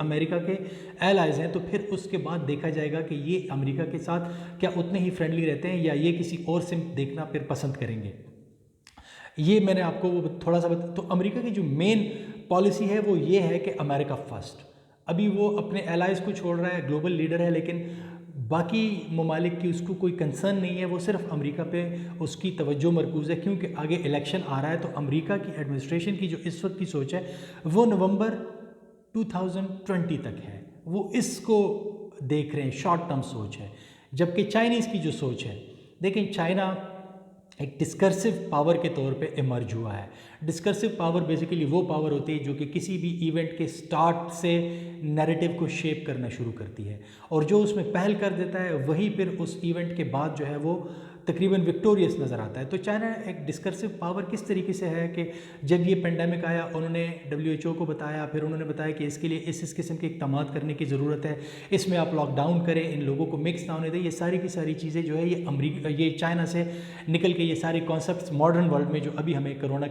امریکہ کے ایلائز ہیں، تو پھر اس کے بعد دیکھا جائے گا کہ یہ امریکہ کے ساتھ کیا اتنے ہی فرینڈلی رہتے ہیں یا یہ کسی اور سمت دیکھنا پھر پسند کریں گے۔ یہ میں نے آپ کو تھوڑا سا تو امریکہ کی جو مین پالیسی ہے وہ یہ ہے کہ امریکہ فرسٹ۔ ابھی وہ اپنے ایلائز کو چھوڑ رہا ہے، گلوبل لیڈر ہے، لیکن باقی ممالک کی اس کو کوئی کنسرن نہیں ہے، وہ صرف امریکہ پہ اس کی توجہ مرکوز ہے، کیونکہ آگے الیکشن آ رہا ہے۔ تو امریکہ کی ایڈمنسٹریشن کی جو اس وقت کی سوچ ہے وہ نومبر 2020 تک ہے، وہ اس کو دیکھ رہے ہیں، شارٹ ٹرم سوچ ہے۔ جبکہ چائنیز کی جو سوچ ہے، دیکھیں چائنا ایک ڈسکرسو پاور کے طور پہ ایمرج ہوا ہے۔ ڈسکرسو پاور بیسیکلی وہ پاور ہوتی ہے جو کہ کسی بھی ایونٹ کے سٹارٹ سے نیریٹو کو شیپ کرنا شروع کرتی ہے، اور جو اس میں پہل کر دیتا ہے وہی پھر اس ایونٹ کے بعد جو ہے وہ تقریباً وکٹوریس نظر آتا ہے۔ تو چائنا ایک ڈسکرسو پاور کس طریقے سے ہے کہ جب یہ پینڈیمک آیا انہوں نے WHO کو بتایا، پھر انہوں نے بتایا کہ اس کے لیے اس قسم کے اقدامات کرنے کی ضرورت ہے، اس میں آپ لاک ڈاؤن کریں، ان لوگوں کو مکس نہ ہونے دیں۔ یہ ساری کی ساری چیزیں جو ہے یہ چائنا سے نکل کے یہ سارے کانسیپٹس ماڈرن ورلڈ میں جو ابھی ہمیں کرونا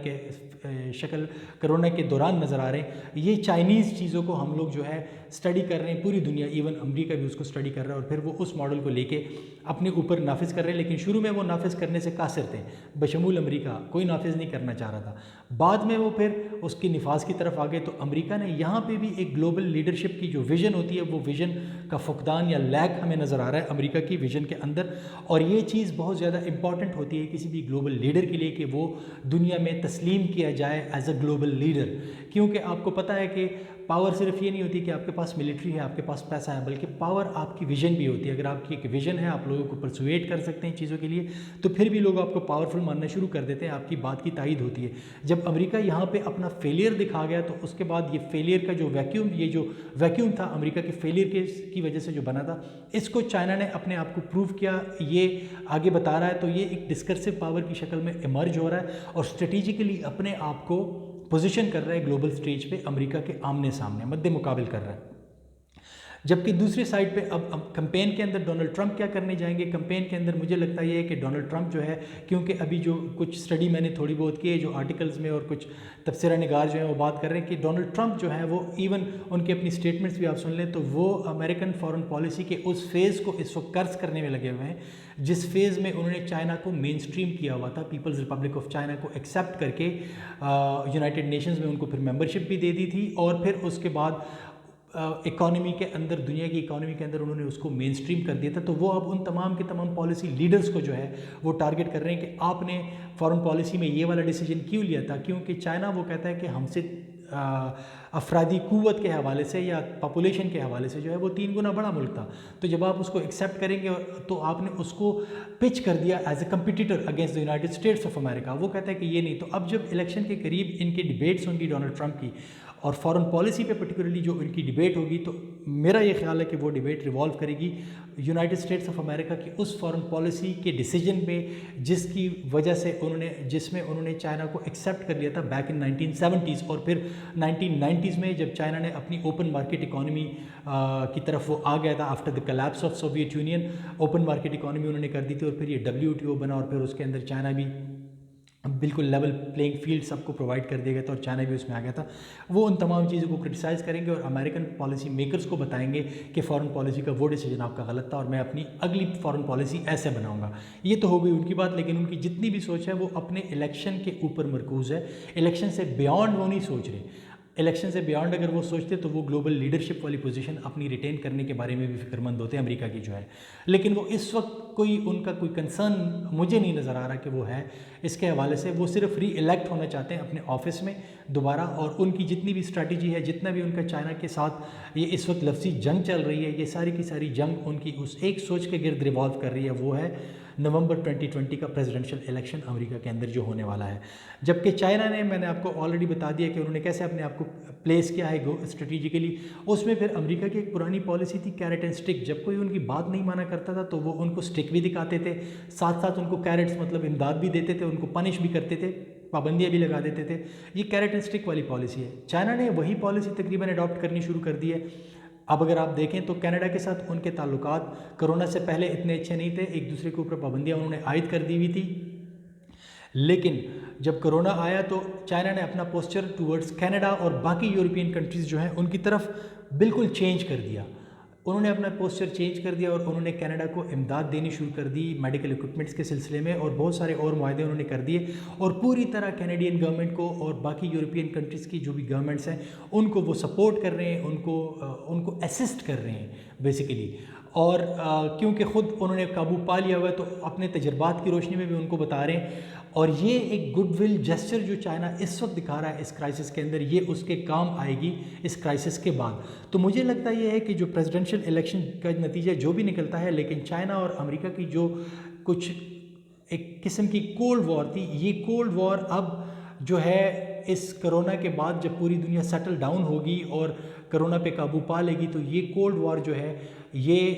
کے دوران نظر آ رہے ہیں، یہ چائنیز چیزوں کو ہم لوگ جو ہے اسٹڈی کر رہے ہیں، پوری دنیا ایون امریکہ بھی اس کو اسٹڈی کر رہا ہے، اور پھر وہ اس ماڈل کو لے کے اپنے اوپر نافذ کر رہے ہیں۔ لیکن شروع میں وہ نافذ کرنے سے قاصر تھے، بشمول امریکہ کوئی نافذ نہیں کرنا چاہ رہا تھا۔ بعد میں وہ پھر اس کی نفاذ کی طرف آگے، تو امریکہ نے یہاں پہ بھی ایک گلوبل لیڈرشپ کی جو ویژن ہوتی ہے، وہ ویژن کا فقدان یا لیک ہمیں نظر آ رہا ہے امریکہ کی ویژن کے اندر، اور یہ چیز بہت زیادہ امپورٹنٹ ہوتی ہے کسی بھی گلوبل لیڈر کے لیے کہ وہ دنیا میں تسلیم کیا جائے ایز اے گلوبل لیڈر۔ کیونکہ آپ کو پتہ ہے کہ پاور صرف یہ نہیں ہوتی کہ آپ کے پاس ملٹری ہے، آپ کے پاس پیسہ ہے، بلکہ پاور آپ کی ویژن بھی ہوتی ہے۔ اگر آپ کی ایک ویژن ہے، آپ لوگوں کو پرسویٹ کر سکتے ہیں چیزوں کے لیے، تو پھر بھی لوگ آپ کو پاورفل ماننا شروع کر دیتے ہیں، آپ کی بات کی تائید ہوتی ہے۔ جب امریکہ یہاں پہ اپنا فیلئر دکھا گیا، تو اس کے بعد یہ فیلئر کا جو ویکیوم تھا امریکہ کے فیلئر کی وجہ سے جو بنا تھا، اس کو چائنا نے اپنے آپ کو پروو کیا، یہ آگے بتا رہا ہے۔ تو یہ ایک ڈسکرسو پاور کی شکل میں ایمرج ہو رہا ہے اور اسٹریٹجیکلی اپنے آپ کو پوزیشن کر رہا ہے گلوبل سٹیج پہ، امریکہ کے آمنے سامنے مد مقابل کر رہا ہے۔ جبکہ دوسری سائڈ پہ اب کمپین کے اندر ڈونلڈ ٹرمپ کیا کرنے جائیں گے؟ کمپین کے اندر مجھے لگتا یہ ہے کہ ڈونلڈ ٹرمپ جو ہے، کیونکہ ابھی جو کچھ اسٹڈی میں نے تھوڑی بہت کی ہے جو آرٹیکلز میں، اور کچھ تبصرہ نگار جو ہیں وہ بات کر رہے ہیں کہ ڈونلڈ ٹرمپ جو ہے وہ ایون ان کی اپنی سٹیٹمنٹس بھی آپ سن لیں تو وہ امریکن فارن پالیسی کے اس فیز کو اس وقت قرض کرنے میں لگے ہوئے ہیں جس فیز میں انہوں نے چائنا کو مین سٹریم کیا ہوا تھا، پیپلز ریپبلک آف چائنا کو ایکسیپٹ کر کے یونائٹڈ نیشنز میں ان کو پھر ممبرشپ بھی دے دی تھی، اور پھر اس کے بعد اکانومی کے اندر، دنیا کی اکانومی کے اندر انہوں نے اس کو مین سٹریم کر دیا تھا۔ تو وہ اب ان تمام کے تمام پالیسی لیڈرز کو جو ہے وہ ٹارگٹ کر رہے ہیں کہ آپ نے فارن پالیسی میں یہ والا ڈیسیجن کیوں لیا تھا؟ کیونکہ چائنا وہ کہتا ہے کہ ہم سے افرادی قوت کے حوالے سے یا پاپولیشن کے حوالے سے جو ہے وہ 3 گنا بڑا ملک تھا، تو جب آپ اس کو ایکسیپٹ کریں گے تو آپ نے اس کو پچ کر دیا as a competitor against the United States of America. وہ کہتا ہے کہ یہ نہیں۔ تو اب جب الیکشن کے قریب ان کی ڈیبیٹس ہوں گی ڈونلڈ ٹرمپ کی، اور فارن پالیسی پہ پرٹیکولرلی جو ان کی ڈیبیٹ ہوگی، تو میرا یہ خیال ہے کہ وہ ڈیبیٹ ریوالو کرے گی یونائٹڈ اسٹیٹس آف امریکہ کی اس فارن پالیسی کے ڈیسیجن پہ جس کی وجہ سے جس میں انہوں نے چائنا کو ایکسیپٹ کر لیا تھا بیک ان 1970s، اور پھر 1990s میں جب چائنا نے اپنی اوپن مارکیٹ اکانومی کی طرف وہ آ گیا تھا after the collapse of Soviet union, open market economy انہوں نے کر دی تھی، اور پھر یہ WTO بنا، اور پھر اس کے اندر چائنا بھی بالکل لیول پلینگ فیلڈ سب کو پرووائڈ کر دیا گیا تھا، اور چائنا بھی اس میں آ گیا تھا۔ وہ ان تمام چیزوں کو کرٹیسائز کریں گے اور امریکن پالیسی میکرز کو بتائیں گے کہ فارن پالیسی کا وہ ڈیسیجن آپ کا غلط تھا، اور میں اپنی اگلی فارن پالیسی ایسے بناؤں گا۔ یہ تو ہو گئی ان کی بات، لیکن ان کی جتنی بھی سوچ ہے وہ اپنے الیکشن کے اوپر مرکوز ہے، الیکشن سے بیانڈ وہ نہیں سوچ رہے۔ الیکشن سے بیانڈ اگر وہ سوچتے تو وہ گلوبل لیڈرشپ والی پوزیشن اپنی ریٹین کرنے کے بارے میں بھی فکر مند ہوتے ہیں امریکہ کی جو ہے، لیکن وہ اس وقت ان کا کوئی کنسرن مجھے نہیں نظر آ رہا کہ وہ ہے اس کے حوالے سے۔ وہ صرف ری الیکٹ ہونا چاہتے ہیں اپنے آفس میں دوبارہ، اور ان کی جتنی بھی اسٹریٹجی ہے، جتنا بھی ان کا چائنا کے ساتھ یہ اس وقت لفظی جنگ چل رہی ہے، یہ ساری کی ساری جنگ ان کی اس ایک سوچ کے گرد ریوالو کر رہی ہے، وہ ہے نومبر 2020 کا پریزیڈنشل الیکشن امریکہ کے اندر جو ہونے والا ہے۔ جبکہ چائنا نے، میں نے آپ کو آلریڈی بتا دیا کہ انہوں نے کیسے اپنے آپ کو پلیس کیا ہے اسٹریٹجیکلی، اس میں پھر امریکہ کی ایک پرانی پالیسی تھی کیرٹ اینڈ اسٹک، جب کوئی ان کی بات نہیں مانا کرتا تھا تو وہ ان کو اسٹک بھی دکھاتے تھے، ساتھ ساتھ ان کو کیرٹس مطلب امداد بھی دیتے تھے، ان کو پنش بھی کرتے تھے، پابندیاں بھی لگا دیتے تھے۔ یہ کیرٹ اینڈ اسٹک والی پالیسی ہے، چائنا نے وہی پالیسی تقریباً اڈاپٹ کرنی شروع کر دی ہے۔ اب اگر آپ دیکھیں تو کینیڈا کے ساتھ ان کے تعلقات کرونا سے پہلے اتنے اچھے نہیں تھے، ایک دوسرے کے اوپر پابندیاں انہوں نے عائد کر دی ہوئی تھی، لیکن جب کرونا آیا تو چائنا نے اپنا پوسچر ٹورڈز کینیڈا اور باقی یورپین کنٹریز جو ہیں ان کی طرف بالکل چینج کر دیا. انہوں نے اپنا پوسچر چینج کر دیا اور انہوں نے کینیڈا کو امداد دینی شروع کر دی میڈیکل اکوپمنٹس کے سلسلے میں, اور بہت سارے اور معاہدے انہوں نے کر دیے, اور پوری طرح کینیڈین گورنمنٹ کو اور باقی یورپین کنٹریز کی جو بھی گورنمنٹس ہیں ان کو وہ سپورٹ کر رہے ہیں, ان کو اسسٹ کر رہے ہیں بیسیکلی. اور کیونکہ خود انہوں نے قابو پا لیا ہوا ہے تو اپنے تجربات کی روشنی میں بھی ان کو بتا رہے ہیں. اور یہ ایک گڈ ول جیسچر جو چائنا اس وقت دکھا رہا ہے اس کرائسس کے اندر, یہ اس کے کام آئے گی اس کرائسس کے بعد. تو مجھے لگتا یہ ہے کہ جو پریزیڈنشل الیکشن کا نتیجہ جو بھی نکلتا ہے, لیکن چائنا اور امریکہ کی جو کچھ ایک قسم کی کولڈ وار تھی, یہ کولڈ وار اب جو ہے اس کرونا کے بعد جب پوری دنیا سیٹل ڈاؤن ہوگی اور کرونا پہ قابو پا لے گی, تو یہ کولڈ وار جو ہے یہ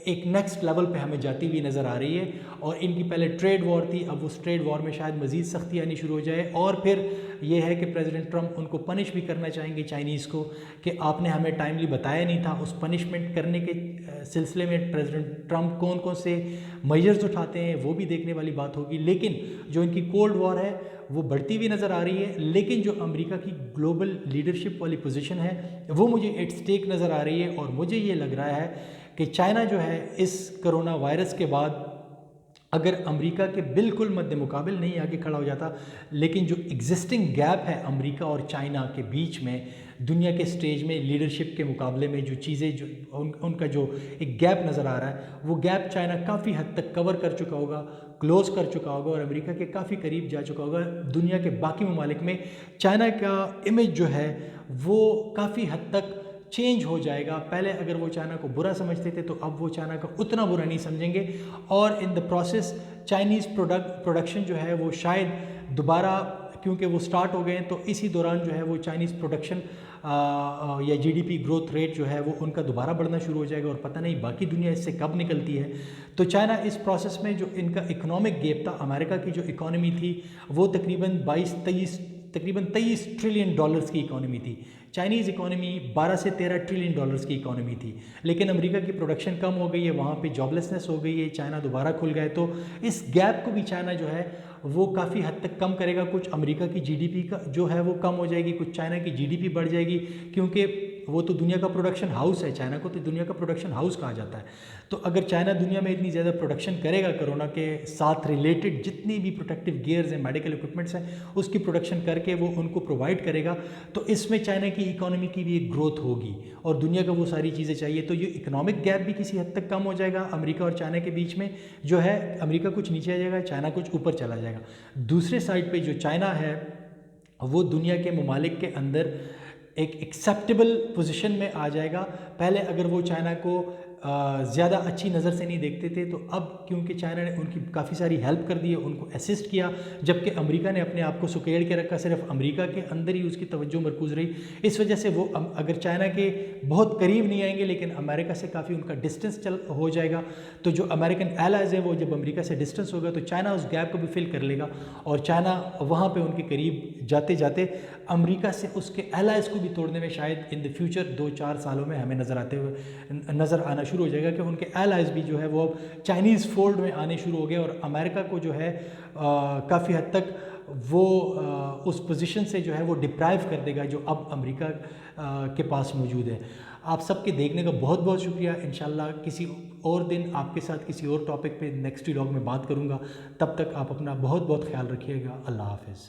ایک نیکسٹ لیول پہ ہمیں جاتی ہوئی نظر آ رہی ہے. اور ان کی پہلے ٹریڈ وار تھی, اب اس ٹریڈ وار میں شاید مزید سختی آنی شروع ہو جائے. اور پھر یہ ہے کہ پریزیڈنٹ ٹرمپ ان کو پنش بھی کرنا چاہیں گے چائنیز کو کہ آپ نے ہمیں ٹائملی بتایا نہیں تھا. اس پنشمنٹ کرنے کے سلسلے میں پریزیڈنٹ ٹرمپ کون کون سے میجرز اٹھاتے ہیں وہ بھی دیکھنے والی بات ہوگی. لیکن جو ان کی کولڈ وار ہے وہ بڑھتی ہوئی نظر آ رہی ہے, لیکن جو امریکہ کی گلوبل لیڈرشپ والی پوزیشن ہے وہ مجھے ایٹ سٹیک نظر آ رہی ہے. اور مجھے یہ لگ رہا ہے کہ چائنا جو ہے اس کرونا وائرس کے بعد اگر امریکہ کے بالکل مد مقابل نہیں آگے کھڑا ہو جاتا, لیکن جو ایگزسٹنگ گیپ ہے امریکہ اور چائنا کے بیچ میں دنیا کے سٹیج میں لیڈرشپ کے مقابلے میں, جو چیزیں جو ان کا جو ایک گیپ نظر آ رہا ہے, وہ گیپ چائنا کافی حد تک کور کر چکا ہوگا, کلوز کر چکا ہوگا اور امریکہ کے کافی قریب جا چکا ہوگا. دنیا کے باقی ممالک میں چائنا کا امیج جو ہے وہ کافی حد تک چینج ہو جائے گا. پہلے اگر وہ چائنا کو برا سمجھتے تھے تو اب وہ چائنا کو اتنا برا نہیں سمجھیں گے, اور ان دا پروسیس چائنیز پروڈکشن جو ہے وہ شاید دوبارہ, کیونکہ وہ سٹارٹ ہو گئے ہیں, تو اسی دوران جو ہے وہ چائنیز پروڈکشن یا G D P growth rate جو ہے وہ ان کا دوبارہ بڑھنا شروع ہو جائے گا, اور پتہ نہیں باقی دنیا اس سے کب نکلتی ہے. تو چائنا اس پروسیس میں جو ان کا اکنامک گیپ تھا, امریکہ کی جو اکانومی تھی وہ تقریباً 23 ٹریلین ڈالرز کی اکانومی تھی, چائنیز اکانومی 12 سے 13 ٹریلین ڈالرز کی اکانومی تھی. لیکن امریکہ کی پروڈکشن کم ہو گئی ہے, وہاں پہ جاب لیسنس ہو گئی ہے, چائنا دوبارہ کھل گئے, تو اس گیپ کو بھی چائنا جو ہے وہ کافی حد تک کم کرے گا. کچھ امریکہ کی جی ڈی پی کا جو ہے وہ کم ہو جائے گی, کچھ چائنا کی جی ڈی پی بڑھ جائے گی, کیونکہ وہ تو دنیا کا پروڈکشن ہاؤس ہے, چائنا کو تو دنیا کا پروڈکشن ہاؤس کہا جاتا ہے. تو اگر چائنا دنیا میں اتنی زیادہ پروڈکشن کرے گا, کرونا کے ساتھ ریلیٹڈ جتنی بھی پروٹیکٹیو گیئرز ہیں, میڈیکل اکوپمنٹس ہیں, اس کی پروڈکشن کر کے وہ ان کو پرووائڈ کرے گا, تو اس میں چائنا کی اکانومی کی بھی ایک گروتھ ہوگی, اور دنیا کو وہ ساری چیزیں چاہیے. تو یہ اکنامک گیپ بھی کسی حد تک کم ہو جائے گا امریکہ اور چائنا کے بیچ میں, جو ہے امریکہ کچھ نیچے آ جائے گا, چائنا کچھ اوپر چلا جائے گا. دوسرے سائڈ پہ جو چائنا ہے وہ دنیا کے ممالک کے اندر ایک ایکسیپٹیبل پوزیشن میں آ جائے گا. پہلے اگر وہ چائنا کو زیادہ اچھی نظر سے نہیں دیکھتے تھے, تو اب کیونکہ چائنا نے ان کی کافی ساری ہیلپ کر دی ہے, ان کو اسسٹ کیا, جبکہ امریکہ نے اپنے آپ کو سکیڑ کے رکھا, صرف امریکہ کے اندر ہی اس کی توجہ مرکوز رہی. اس وجہ سے وہ اگر چائنا کے بہت قریب نہیں آئیں گے, لیکن امریکہ سے کافی ان کا ڈسٹنس ہو جائے گا, تو جو امریکن ایلائز ہیں وہ جب امریکہ سے ڈسٹنس ہوگا تو چائنا اس گیپ کو بھی فل کر لے گا, اور چائنا وہاں پہ ان کے قریب جاتے جاتے امریکہ سے اس کے ایلائز کو بھی توڑنے میں شاید ان دا فیوچر 2-4 سالوں میں ہمیں نظر آنا شروع ہو جائے گا, کہ ان کے ایلائز بھی جو ہے وہ اب چائنیز فولڈ میں آنے شروع ہو گئے, اور امریکہ کو جو ہے کافی حد تک وہ اس پوزیشن سے جو ہے وہ ڈپرائیو کر دے گا جو اب امریکہ کے پاس موجود ہے. آپ سب کے دیکھنے کا بہت بہت شکریہ. انشاءاللہ کسی اور دن آپ کے ساتھ کسی اور ٹاپک پہ نیکسٹ ولاگ میں بات کروں گا. تب تک آپ اپنا بہت بہت خیال رکھیے گا. اللہ حافظ.